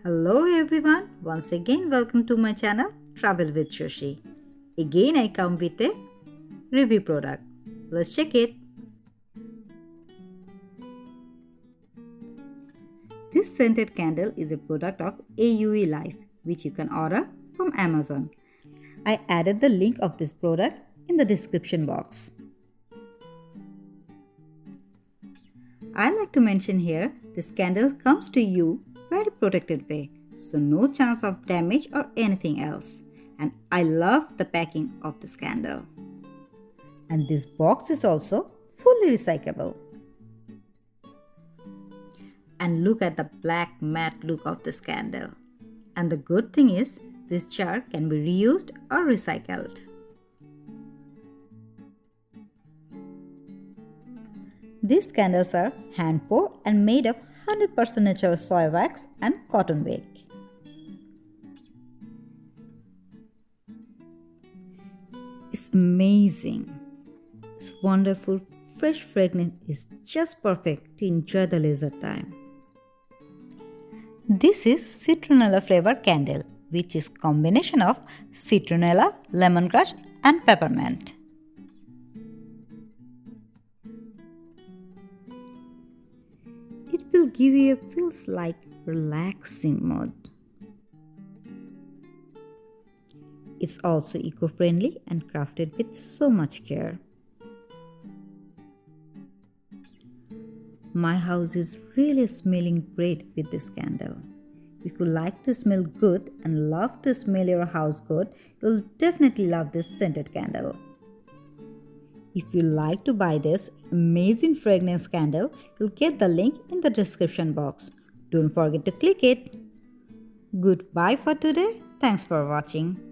Hello everyone, once again welcome to my channel Travel with Shoshi. Again I come with a review product. Let's check it. This scented candle is a product of Auelife which you can order from Amazon. I added the link of this product in the description box. I like to mention here this candle comes to you very protected way, so no chance of damage or anything else. And I love the packing of this candle. And this box is also fully recyclable. And look at the black matte look of this candle. And the good thing is this jar can be reused or recycled. These candles are hand poured and made of 100% natural soy wax and cotton wick. It's amazing. This wonderful fresh fragrance is just perfect to enjoy the leisure time. This is citronella flavor candle, which is combination of citronella, lemongrass and peppermint. It will give you a feels like relaxing mood. It's also eco-friendly and crafted with so much care. My house is really smelling great with this candle. If you like to smell good and love to smell your house good, you'll definitely love this scented candle. If you like to buy this amazing fragrance candle, you'll get the link in the description box. Don't forget to click it. Goodbye for today. Thanks for watching.